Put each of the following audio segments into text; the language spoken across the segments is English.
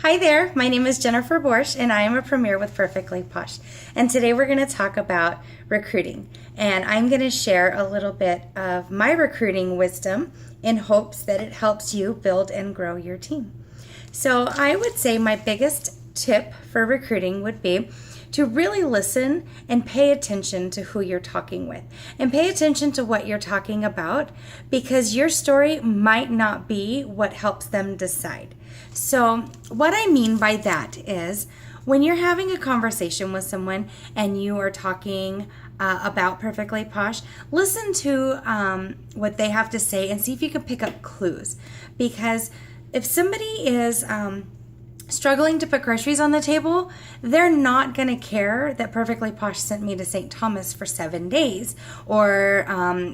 Hi there, my name is Jennifer Borsch and I am a Premier with Perfectly Posh. And today we're going to talk about recruiting. And I'm going to share a little bit of my recruiting wisdom in hopes that it helps you build and grow your team. So I would say my biggest tip for recruiting would be to really listen and pay attention to who you're talking with and pay attention to what you're talking about, because your story might not be what helps them decide. So what I mean by that is when you're having a conversation with someone and you are talking about Perfectly Posh, listen to what they have to say and see if you can pick up clues. Because if somebody is struggling to put groceries on the table, they're not going to care that Perfectly Posh sent me to St. Thomas for 7 days, or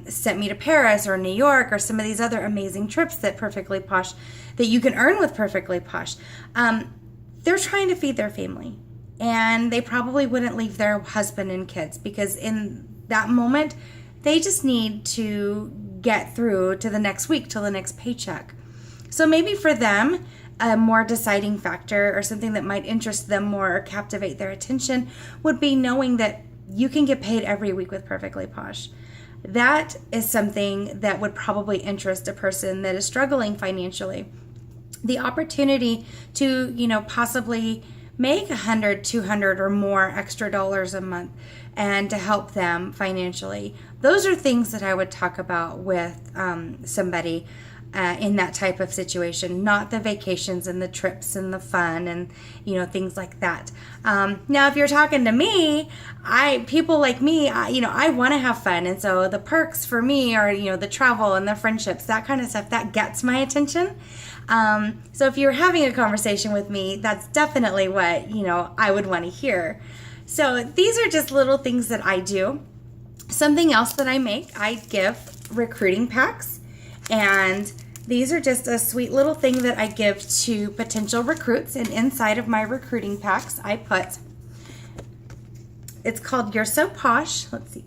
sent me to Paris or New York, or some of these other amazing trips that Perfectly Posh, that you can earn with Perfectly Posh. They're trying to feed their family, and they probably wouldn't leave their husband and kids, because in that moment, they just need to get through to the next week, till the next paycheck. So maybe for them, a more deciding factor or something that might interest them more or captivate their attention would be knowing that you can get paid every week with Perfectly Posh. That is something that would probably interest a person that is struggling financially. The opportunity to, possibly make $100, $200 or more extra dollars a month and to help them financially. Those are things that I would talk about with somebody in that type of situation, not the vacations and the trips and the fun and things like that. Now, if you're talking to me, people like me, I want to have fun, and so the perks for me are the travel and the friendships, that kind of stuff that gets my attention. So if you're having a conversation with me, that's definitely what I would want to hear. So these are just little things that I do. Something else that I give recruiting packs. And these are just a sweet little thing that I give to potential recruits. And inside of my recruiting packs, I put, it's called You're So Posh. Let's see.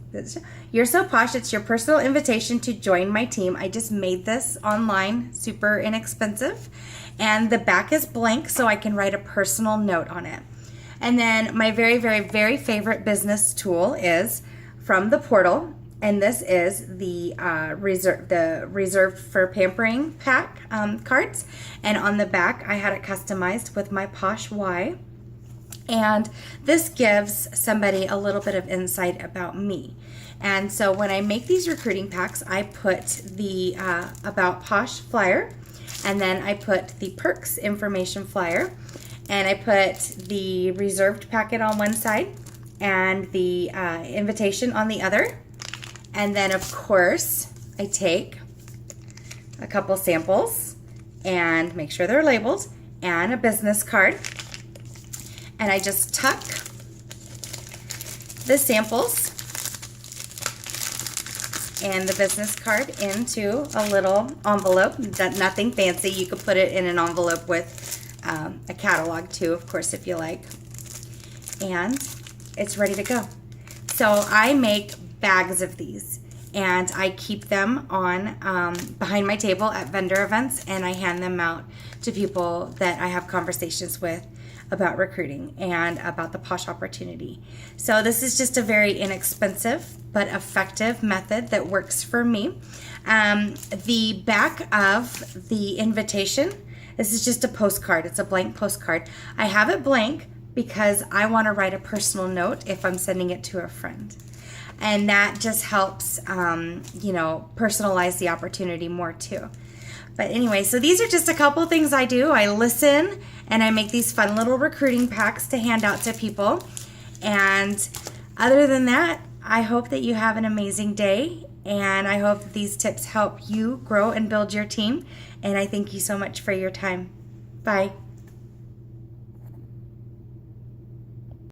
You're So Posh. It's your personal invitation to join my team. I just made this online, super inexpensive. And the back is blank, so I can write a personal note on it. And then my very, very, very favorite business tool is from the portal. And this is the reserved for pampering pack cards. And on the back, I had it customized with my Posh Y. And this gives somebody a little bit of insight about me. And so when I make these recruiting packs, I put the About Posh flyer, and then I put the perks information flyer, and I put the reserved packet on one side and the invitation on the other. And then, of course, I take a couple samples and make sure they're labeled, and a business card. And I just tuck the samples and the business card into a little envelope. Nothing fancy. You could put it in an envelope with a catalog too, of course, if you like. And it's ready to go. So I make bags of these, and I keep them on behind my table at vendor events, and I hand them out to people that I have conversations with about recruiting and about the Posh opportunity. So this is just a very inexpensive but effective method that works for me. The back of the invitation, this is just a postcard. It's a blank postcard. I have it blank because I want to write a personal note if I'm sending it to a friend. And that just helps, personalize the opportunity more too. But anyway, so these are just a couple of things I do. I listen, and I make these fun little recruiting packs to hand out to people. And other than that, I hope that you have an amazing day. And I hope that these tips help you grow and build your team. And I thank you so much for your time. Bye.